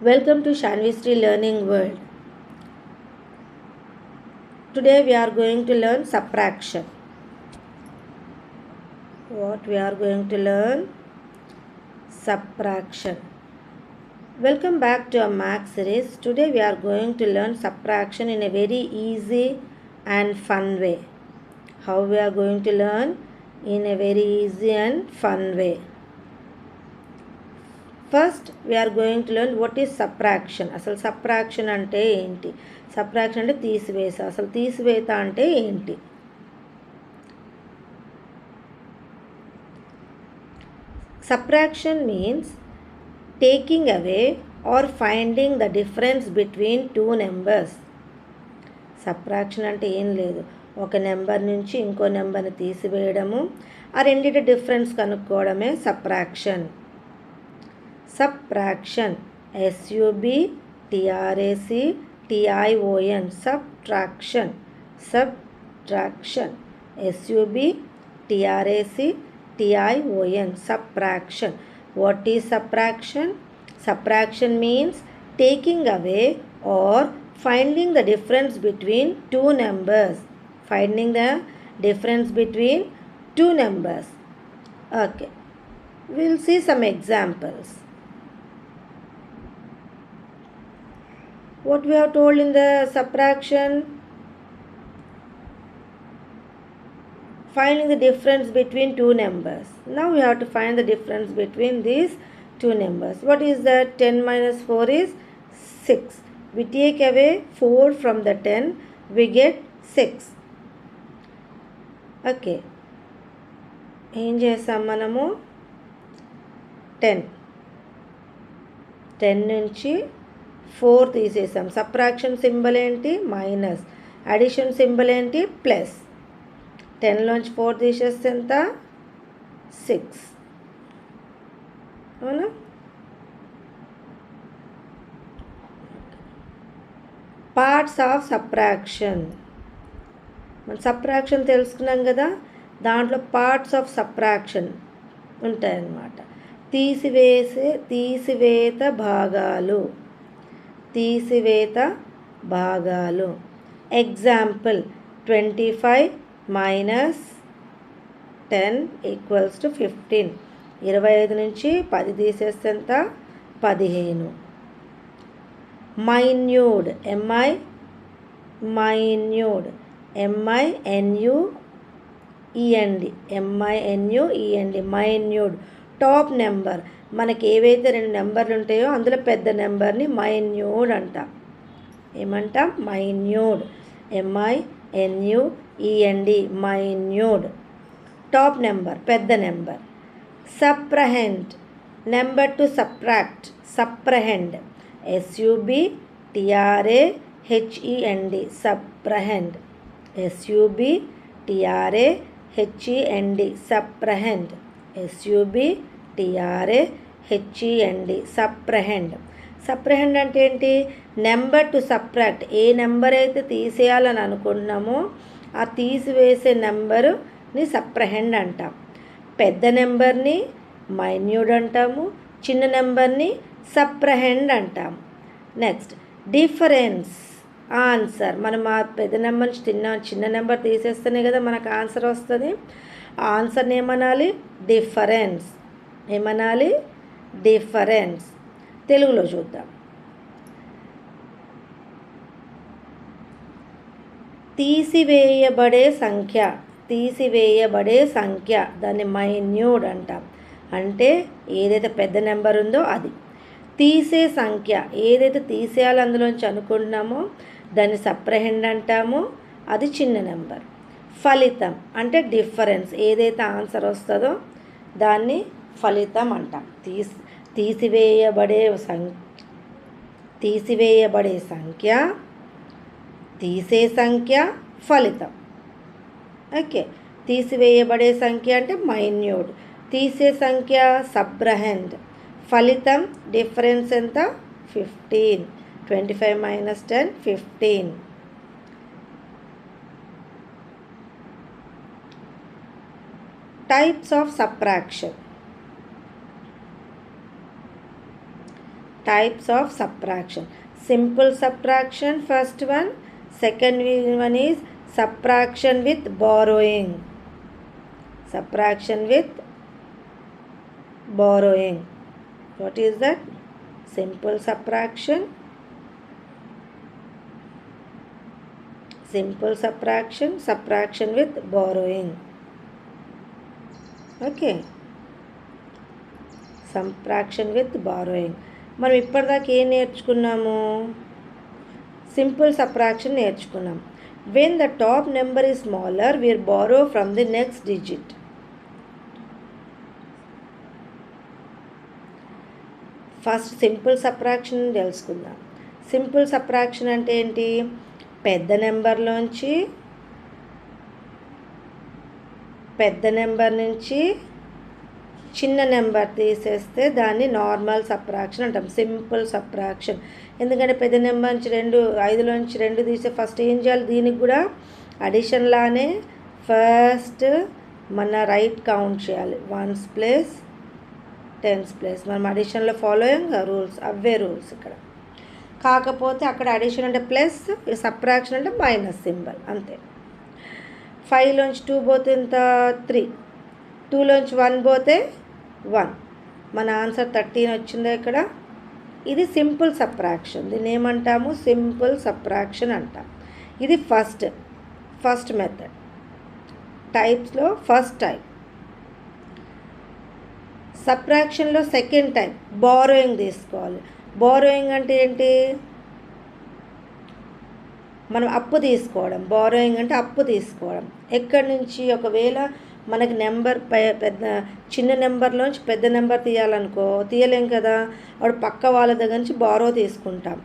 Welcome to Shanvistri Learning World. Today we are going to learn subtraction. What we are going to learn? Subtraction. Welcome back to our math series. Today we are going to learn subtraction in a very easy and fun way. How we are going to learn? In a very easy and fun way. First we are going to learn what is subtraction. అసలు subtraction అంటే ఏంటి? Subtraction అంటే తీసివేత. అసలు తీసివేత అంటే ఏంటి? Subtraction means taking away or finding the difference between two numbers. Subtraction అంటే ఏం లేదు, ఒక నెంబర్ నుంచి ఇంకో నెంబర్ని తీసివేయడము, ఆ రెండింటి డిఫరెన్స్ కనుక్కోవడమే subtraction. Subtraction, subtraction, subtraction, subtraction, subtraction, subtraction. What is subtraction? Subtraction means taking away or finding the difference between two numbers. Finding the difference between two numbers. Okay, we'll see some examples. What we have told in the subtraction? Finding the difference between two numbers. Now we have to find the difference between these two numbers. What is that? 10 minus 4 is 6. We take away 4 from the 10, we get 6. Okay. ఏం చేస్తాం మనము? 10 నుంచి 4 తీసేసాం. Subtraction symbol ఏంటి? Minus. Addition symbol ఏంటి? Plus. 10లోంచి 4 తీసేస్తే ఎంత? 6. అవునా? Parts of subtraction. మన సబ్ట్రాక్షన్ తెలుసుకున్నాం కదా, దాంట్లో పార్ట్స్ ఆఫ్ సబ్ట్రాక్షన్ ఉంటాయన్నమాట. తీసివేత భాగాలు. తీసివేత భాగాలు. Example, 25 minus 10 equals to 15. 25 నుంచి 10 తీసేస్తే ఎంత? 15. Minuend, minuend, MINUEND, minuend. Top number. మనకి ఏవైతే 2 నెంబర్లు ఉంటాయో అందులో పెద్ద నెంబర్ని మైన్యూడ్ అంటాం. ఏమంటాం? Minuend. MINUEND, minuend. Top number, పెద్ద number. Subtrahend, number to subtract. Subtrahend, SUBTRAHEND, subtrahend. SUBTRAHEND, subtrahend. SUBTRAHEND, subtrahend. Subtrahend అంటే ఏంటి? Number to subtract. ఏ నెంబర్ అయితే తీసేయాలని అనుకుంటున్నామో ఆ తీసివేసే నెంబరుని సప్రహెండ్ అంటాం. పెద్ద నెంబర్ని మైన్యూడ్ అంటాము, చిన్న నెంబర్ని సప్రహెండ్ అంటాము. Next, difference. ఆన్సర్. మనం ఆ పెద్ద నెంబర్ నుంచి చిన్న నెంబర్ తీసేస్తేనే కదా మనకు ఆన్సర్ వస్తుంది. ఆన్సర్ని ఏమనాలి? డిఫరెన్స్. ఏమనాలి? డిఫరెన్స్. తెలుగులో చూద్దాం. తీసివేయబడే సంఖ్య. తీసివేయబడే సంఖ్య, దాన్ని మైన్యూడ్ అంటాం. అంటే ఏదైతే పెద్ద నెంబర్ ఉందో అది. తీసే సంఖ్య, ఏదైతే తీసేయాలి అందులోంచి అనుకుంటున్నామో దాన్ని సప్రహెండ్ అంటాము, అది చిన్న నెంబర్. ఫలితం అంటే డిఫరెన్స్. ఏదైతే ఆన్సర్ వస్తుందో దాన్ని ఫలితం అంటాం. తీసివేయబడే సంఖ్య, తీసే సంఖ్య, ఫలితం. ఓకే. తీసివేయబడే సంఖ్య అంటే మైన్యూడ్, తీసే సంఖ్య సబ్ట్రాహెండ్, ఫలితం డిఫరెన్స్ ఎంత? 15. 25 minus 10, 15. Types of subtraction. types of subtraction. Simple subtraction, first one. Second one is subtraction with borrowing. Subtraction with borrowing. What is that? Simple subtraction. Simple subtraction, subtraction with borrowing. Okay. Subtraction with borrowing. మనం ఇప్పటిదాకా ఏం నేర్చుకున్నాము? Simple subtraction నేర్చుకున్నాం. When the top number is smaller we're borrow from the next digit. First simple subtraction తెలుసుకుందాం. Simple subtraction అంటే ఏంటి? పెద్ద number నుంచి చిన్న నెంబర్ తీసేస్తే దాన్ని నార్మల్ సబ్ట్రాక్షన్ అంటాం, సింపుల్ సబ్ట్రాక్షన్. ఎందుకంటే పెద్ద నెంబర్ నుంచి 5లోంచి 2 తీస్తే ఫస్ట్ ఏం చేయాలి? దీనికి కూడా అడిషన్ లానే ఫస్ట్ మన రైట్ కౌంట్ చేయాలి. 1s place 10s place. మనం అడిషన్లో ఫాలోయింగ్ రూల్స్, అవే రూల్స్ ఇక్కడ. కాకపోతే అక్కడ అడిషన్ అంటే ప్లస్, సబ్ట్రాక్షన్ అంటే మైనస్ సింబల్, అంతే. 5లోంచి 2 పోతే ఎంత? 3. 2లోంచి 1 పోతే 1. మన ఆన్సర్ 13 వచ్చిందా ఇక్కడ? ఇది సింపుల్ సబ్ట్రాక్షన్. దీన్ని ఏమంటాము? సింపుల్ సబ్ట్రాక్షన్ అంటాం. ఇది ఫస్ట్ మెథడ్. టైప్స్లో ఫస్ట్ టైప్. సబ్ట్రాక్షన్లో సెకండ్ టైప్ బారోయింగ్ తీసుకోవాలి. బారోయింగ్ అంటే ఏంటి? మనం అప్పు తీసుకోవడం. బారోయింగ్ అంటే అప్పు తీసుకోవడం. ఎక్కడి నుంచి? ఒకవేళ మనకి నెంబర్ చిన్న నెంబర్లోంచి పెద్ద నెంబర్ తీయాలనుకో, తీయలేం కదా, అప్పుడు పక్క వాళ్ళ దగ్గర నుంచి బారో తీసుకుంటాం.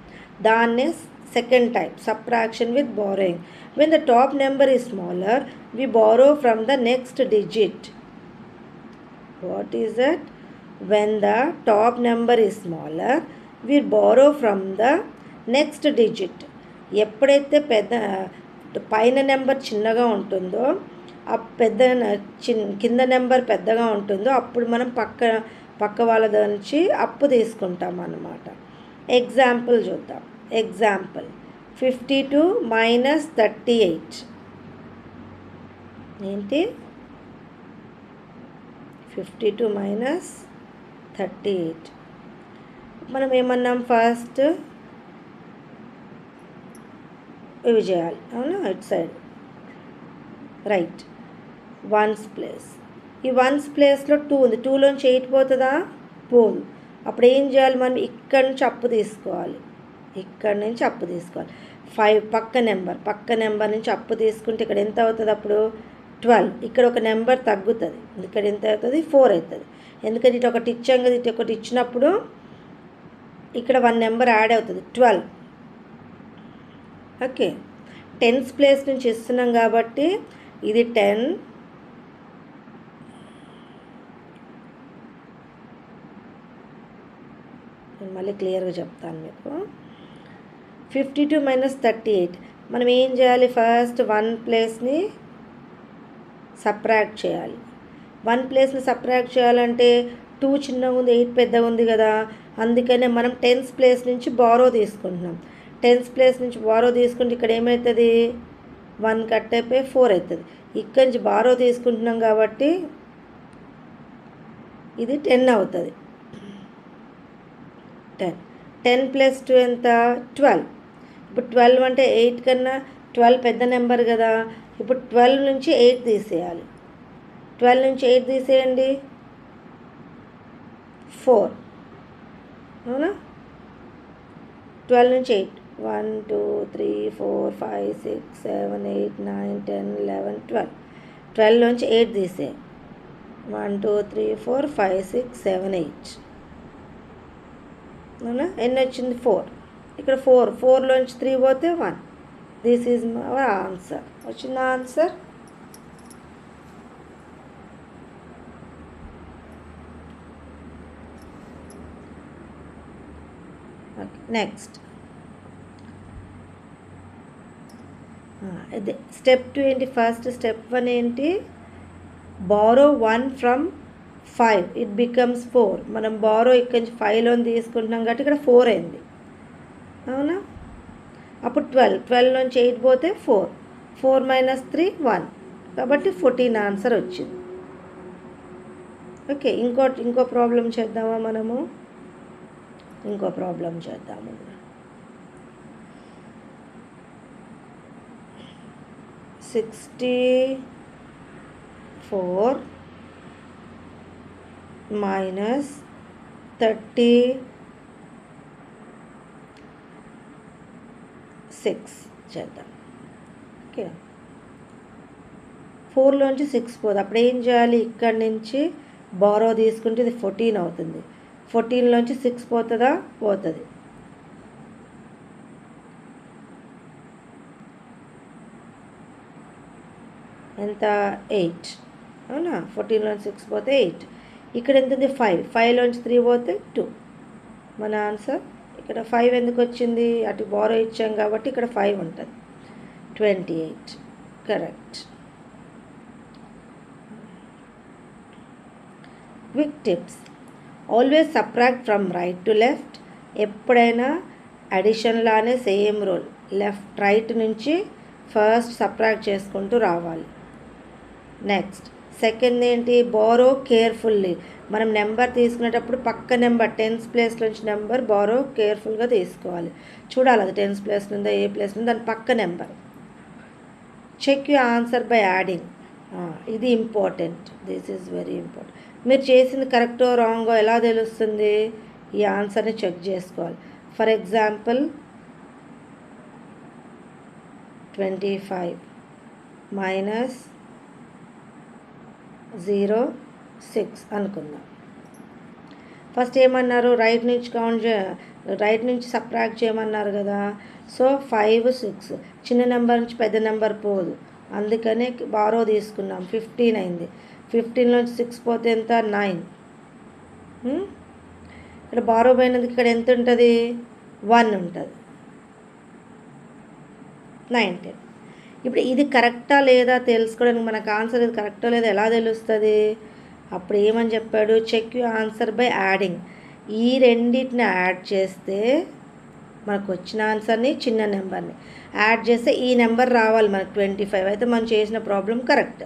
దాన్నే second type, subtraction with borrowing. When the top number is smaller we borrow from the next digit. What is that? When the top number is smaller we borrow from the next digit. ఎప్పుడైతే పైన number చిన్నగా ఉంటుందో, కింద number పెద్దగా ఉంటుందో అప్పుడు మనం పక్క వాళ్ళ దగ్గర నుంచి అప్పు తీసుకుంటాం అన్నమాట. ఎగ్జాంపుల్ చూద్దాం. Example 52 minus 38. ఏంటి? 52 మైనస్ 38. మనం ఏమన్నాం? ఫస్ట్ ఇవి చేయాలి, అవునా? ఇటు సైడ్ రైట్. 1s place. ఈ 1s ప్లేస్లో 2 ఉంది. 2లోంచి 8 పోతుందా? పోదు. అప్పుడు ఏం చేయాలి? మనం ఇక్కడి నుంచి అప్పు తీసుకోవాలి. 5 పక్క నెంబర్ నుంచి అప్పు తీసుకుంటే ఇక్కడ ఎంత అవుతుంది? అప్పుడు 12. ఇక్కడ ఒక నెంబర్ తగ్గుతుంది. ఇక్కడ ఎంత అవుతుంది? 4 అవుతుంది. ఎందుకంటే ఇటు ఒకటి ఇచ్చాం కదా, ఇటు ఒకటి ఇచ్చినప్పుడు ఇక్కడ 1 నెంబర్ యాడ్ అవుతుంది, 12. ఓకే. 10s ప్లేస్ నుంచి ఇస్తున్నాం కాబట్టి ఇది 10. నేను మళ్ళీ క్లియర్గా చెప్తాను మీకు. 52 మైనస్ 38. మనం ఏం చేయాలి? ఫస్ట్ 1 ప్లేస్ని సబ్ట్రాక్ట్ చేయాలి. 1 ప్లేస్ని సబ్ట్రాక్ట్ చేయాలంటే 2 చిన్నగా ఉంది, 8 పెద్దగా ఉంది కదా, అందుకనే మనం 10s ప్లేస్ నుంచి బారో తీసుకుంటున్నాం. 10s ప్లేస్ నుంచి బారో తీసుకుంటే ఇక్కడ ఏమవుతుంది? 1 కట్ అయిపోయి 4 అవుతుంది. ఇక్కడి నుంచి బారో తీసుకుంటున్నాం కాబట్టి ఇది 10 అవుతుంది. 10 ప్లస్ 2 ఎంత? 12. ఇప్పుడు 12 అంటే 8 కన్నా 12 పెద్ద నెంబర్ కదా. ఇప్పుడు 12 నుంచి 8 తీసేయాలి. 12 నుంచి 8 తీసేయండి, 4, అవునా? 12 నుంచి 8, 1 2 3 4 5 6 7 8 9 10 11 12. 12 నుంచి 8 తీసే. 1 2 3 4 5 6 7 8, అవునా? ఎన్ని వచ్చింది? 4. ఇక్కడ 4లోంచి 3 పోతే 1. This is our answer. వచ్చింది ఆన్సర్. నెక్స్ట్ అదే స్టెప్ 2 ఏంటి? ఫస్ట్ స్టెప్ 1 ఏంటి? Borrow 1 from 5 it becomes 4. మనం బారో ఇక్కడి నుంచి 5లో తీసుకుంటున్నాం కాబట్టి ఇక్కడ 4 అయింది, అవునా? అప్పుడు 12 నుంచి 8 పోతే 4, 4 - 3 1, కాబట్టి 14 ఆన్సర్ వచ్చింది. ఓకే, ఇంకో ప్రాబ్లం చేద్దామా మనము? ఇంకో ప్రాబ్లం చేద్దాము. 64 - 36 చేద్దాం. ఓకే, 4లోంచి 6 పోదు, అప్పుడు ఏం చేయాలి? ఇక్కడి నుంచి బారో తీసుకుంటే ఇది 14 అవుతుంది. 14లోంచి 6 పోతుందా? పోతుంది. ఎంత? 8, అవునా? 14లోంచి 6 పోతే 8. ఇక్కడ ఎంత ఉంది? 5. 5లోంచి 3 పోతే 2. మన ఆన్సర్ ఇక్కడ 5 ఎందుకు వచ్చింది? అటు బారో ఇచ్చాం కాబట్టి ఇక్కడ 5 ఉంటుంది. 28 correct. Quick tips. Always subtract from right to left. ఎప్పుడైనా అడిషన్లానే సేమ్ రూల్, రైట్ నుంచి ఫస్ట్ సబ్ట్రాక్ట్ చేసుకుంటూ రావాలి. నెక్స్ట్ సెకండ్ ఏంటి? Borrow carefully. మనం నెంబర్ తీసుకునేటప్పుడు పక్క నెంబర్ 10th ప్లేస్ నుంచి నెంబర్ బారో కేర్ఫుల్గా తీసుకోవాలి. చూడాలి అది 10th ప్లేస్ ఉందా, ఏ ప్లేస్ ఉందో దాని పక్క number. Check you answer by adding. ఇది important, this is very important. మీరు చేసింది కరెక్టో రాంగో ఎలా తెలుస్తుంది? ఈ ఆన్సర్ని చెక్ చేసుకోవాలి. ఫర్ ఎగ్జాంపుల్ 25 - 06 అనుకుందాం. ఫస్ట్ ఏమన్నారు? రైట్ నుంచి సబ్ట్రాక్ట్ చేయమన్నారు కదా. సో 5 6 చిన్న నెంబర్ నుంచి పెద్ద నెంబర్ పోదు, అందుకనే బారో తీసుకున్నాం. 15 అయింది. 15లోంచి 6 పోతే ఎంత? 9. ఇక్కడ బారో పోయినందుకు ఇక్కడ ఎంత ఉంటుంది? 1 ఉంటుంది. 9 10. ఇప్పుడు ఇది కరెక్టా లేదా తెలుసుకోవడానికి మనకు ఆన్సర్ ఇది కరెక్టో లేదా ఎలా తెలుస్తుంది? అప్పుడు ఏమని చెప్పాడు? Check you answer by adding. ఈ రెండింటిని యాడ్ చేస్తే మనకు వచ్చిన ఆన్సర్ని, చిన్న నెంబర్ని యాడ్ చేస్తే ఈ నెంబర్ రావాలి మనకు. 25 అయితే మనం చేసిన ప్రాబ్లం కరెక్ట్.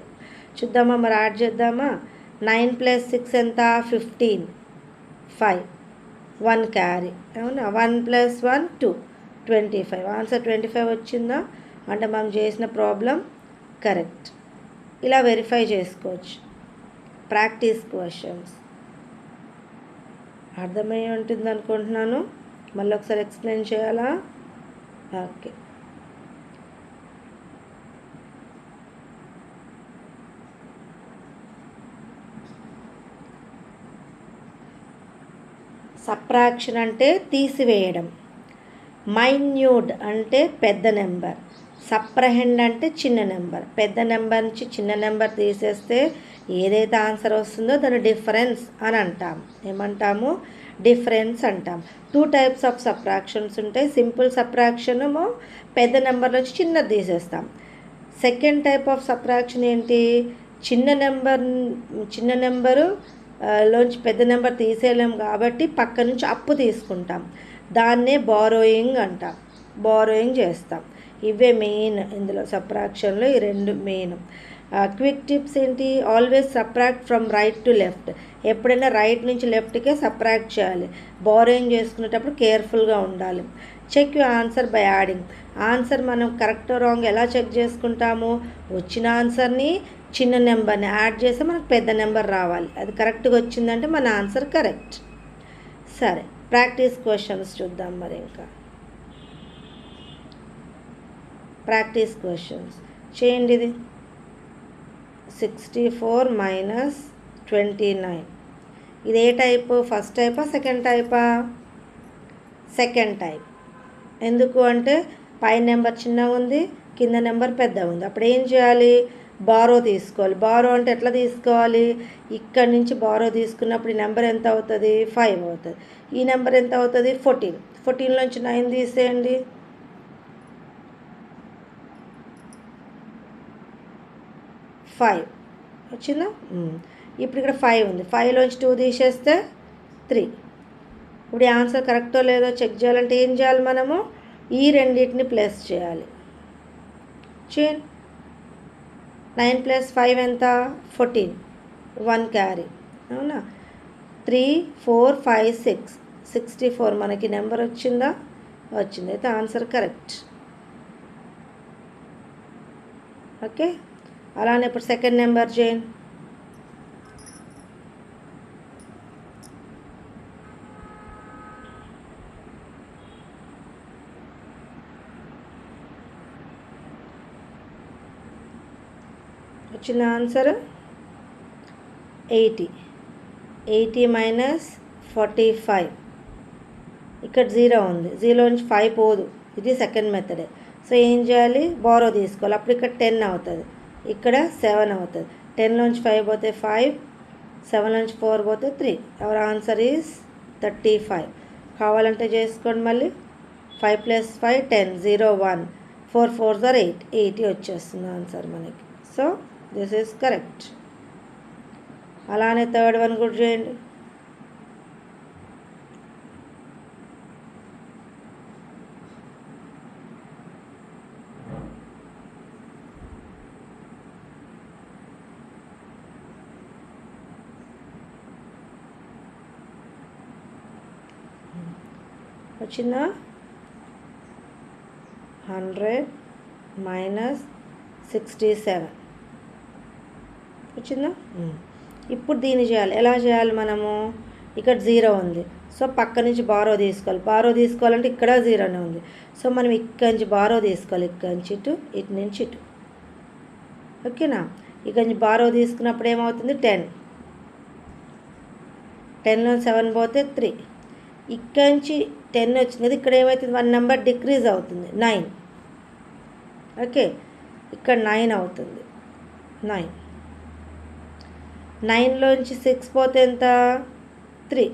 చూద్దామా, మరి యాడ్ చేద్దామా? 9 + 6 ఎంత? 15. 5 1 క్యారీ, అవునా? 1 + 1 2, 25. ఆన్సర్ 25 వచ్చిందా? అంటే మనం చేసిన ప్రాబ్లం కరెక్ట్. ఇలా వెరిఫై చేసుకోవచ్చు. ప్రాక్టీస్ క్వశ్చన్స్ అర్థమై ఉంటుంది అనుకుంటున్నాను. మళ్ళీ ఒకసారి ఎక్స్ప్లెయిన్ చేయాలా? ఓకే. సబ్ట్రాక్షన్ అంటే తీసివేయడం. మైన్యూట్ అంటే పెద్ద నెంబర్. సప్రహెండ్ అంటే చిన్న నెంబర్. పెద్ద నెంబర్ నుంచి చిన్న నెంబర్ తీసేస్తే ఏదైతే ఆన్సర్ వస్తుందో దాని డిఫరెన్స్ అని అంటాం. ఏమంటాము? డిఫరెన్స్ అంటాం. 2 types ఆఫ్ సబ్ట్రాక్షన్స్ ఉంటాయి. సింపుల్ సబ్ట్రాక్షన్ ఏమో పెద్ద నెంబర్ నుంచి చిన్నది తీసేస్తాం. సెకండ్ టైప్ ఆఫ్ సబ్ట్రాక్షన్ ఏంటి? చిన్న నెంబరు లోంచి పెద్ద నెంబర్ తీసేయలేం కాబట్టి పక్క నుంచి అప్పు తీసుకుంటాం. దాన్నే బారోయింగ్ అంటాం. బారోయింగ్ చేస్తాం. ఇవే మెయిన్ ఇందులో సబ్ట్రాక్షన్లో, ఈ 2 మెయిన్. క్విక్ టిప్స్ ఏంటి? Always subtract from right to left. ఎప్పుడైనా రైట్ నుంచి లెఫ్ట్కే సబ్ట్రాక్ట్ చేయాలి. బారోయింగ్ చేసుకునేటప్పుడు కేర్ఫుల్గా ఉండాలి. Check you answer by adding. Answer మనం కరెక్ట్ రాంగ్ ఎలా చెక్ చేసుకుంటాము? వచ్చిన ఆన్సర్ని, చిన్న నెంబర్ని యాడ్ చేస్తే మనకు పెద్ద నెంబర్ రావాలి. అది కరెక్ట్గా వచ్చిందంటే మన ఆన్సర్ కరెక్ట్. సరే, ప్రాక్టీస్ క్వశ్చన్స్ చూద్దాం. మరి ఇంకా ప్రాక్టీస్ క్వశ్చన్స్ చేయండి. ఇది 64 - 29. ఇది ఏ టైపు? ఫస్ట్ టైపా సెకండ్ టైపా? Second type. ఎందుకు అంటే పైన నెంబర్ చిన్నగా ఉంది, కింద నెంబర్ పెద్దగా ఉంది. అప్పుడు ఏం చేయాలి? బారో తీసుకోవాలి. బారో అంటే ఎట్లా తీసుకోవాలి? ఇక్కడి నుంచి బారో తీసుకున్నప్పుడు ఈ నెంబర్ ఎంత అవుతుంది? 5 అవుతుంది. ఈ నెంబర్ ఎంత అవుతుంది? 14. 14లోంచి 9 తీసేయండి. 5 వచ్చిందా? ఇప్పుడు ఇక్కడ 5 ఉంది, 5లోంచి 2 తీసేస్తే 3. ఇప్పుడు ఈ ఆన్సర్ కరెక్టో లేదో చెక్ చేయాలంటే ఏం చేయాలి మనము, ఈ రెండింటిని ప్లస్ చేయాలి. చేయండి. 9 + 5 ఎంత, 14, 1 క్యారీ. అవునా, 3, 4, 5, 6, 64 మనకి నెంబర్ వచ్చిందా, వచ్చింది. అయితే ఆన్సర్ కరెక్ట్. ఓకే, అలానే ఇప్పుడు సెకండ్ నెంబర్ చేయండి. వచ్చిన ఆన్సర్ 80. 80 - 45. ఇక్కడ 0 ఉంది, 0 నుంచి 5 పోదు, ఇది సెకండ్ మెథడే. సో ఏం చేయాలి, బారో తీసుకోవాలి. అప్పుడు ఇక్కడ 10 అవుతుంది, ఇక్కడ 7 అవుతుంది. 10లోంచి 5 పోతే 5, 7లోంచి 4 పోతే 3. Our answer is 35. కావాలంటే చేసుకోండి మళ్ళీ. 5 + 5 10, 0 1, 4 4s are 8, 80 వచ్చేస్తుంది ఆన్సర్ మనకి. So this is correct. అలానే థర్డ్ వన్ కూడా చేయండి. వచ్చిందా, 100 - 67 వచ్చిందా. ఇప్పుడు దీన్ని చేయాలి. ఎలా చేయాలి మనము, ఇక్కడ 0 ఉంది, సో పక్క నుంచి బారో తీసుకోవాలి. బారో తీసుకోవాలంటే ఇక్కడ 0నే ఉంది, సో మనం ఇక్కడి నుంచి బారో తీసుకోవాలి. ఇక్కడి నుంచి ఇటు, ఇటు నుంచి ఇటు. ఓకేనా, ఇక్కడి నుంచి బారో తీసుకున్నప్పుడు ఏమవుతుంది, 10. 10లో 7 పోతే 3. ఇక్కడి నుంచి 10 వచ్చింది కదా, ఇక్కడ ఏమవుతుంది, 1 నెంబర్ డిక్రీజ్ అవుతుంది, 9. ఓకే, ఇక్కడ 9 అవుతుంది, 9. 9లోంచి 6 పోతే ఎంత, 3.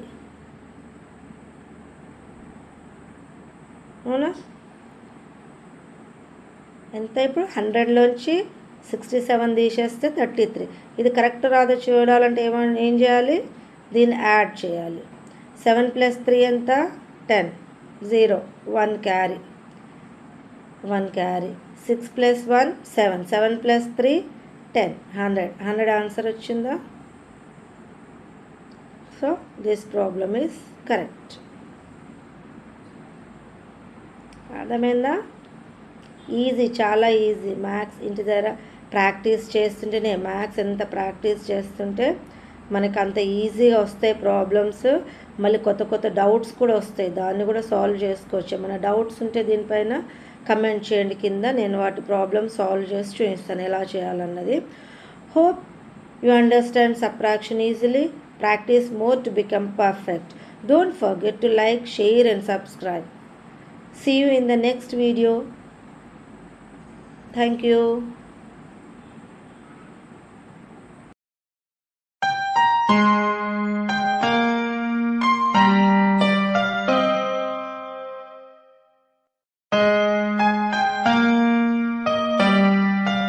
అవునా, ఎంత ఇప్పుడు 100లోంచి 67 తీసేస్తే 33. ఇది కరెక్ట్ రాదో చూడాలంటే ఏం చేయాలి, దీన్ని యాడ్ చేయాలి. 7 + 3 ఎంత, 10, 0 1 క్యారీ, 1 క్యారీ. 6 + 1 7, 7 + 3 10, 100 ఆన్సర్ వచ్చిందా. So this problem is correct. అర్థమైందా, ఈజీ, చాలా ఈజీ. మ్యాథ్స్ ఇంటి దగ్గర ప్రాక్టీస్ చేస్తుంటేనే, మ్యాథ్స్ ఎంత ప్రాక్టీస్ చేస్తుంటే మనకు అంత ఈజీగా వస్తాయి ప్రాబ్లమ్స్. మళ్ళీ కొత్త కొత్త డౌట్స్ కూడా వస్తాయి, దాన్ని కూడా సాల్వ్ చేసుకోవచ్చు. ఏమైనా డౌట్స్ ఉంటే దీనిపైన కమెంట్ చేయండి కింద, నేను వాటి ప్రాబ్లమ్ సాల్వ్ చేసి చూపిస్తాను ఎలా చేయాలన్నది. Hope you understand subtraction easily. Practice more to become perfect. Don't forget to like, share and subscribe. See you in the next video. Thank you.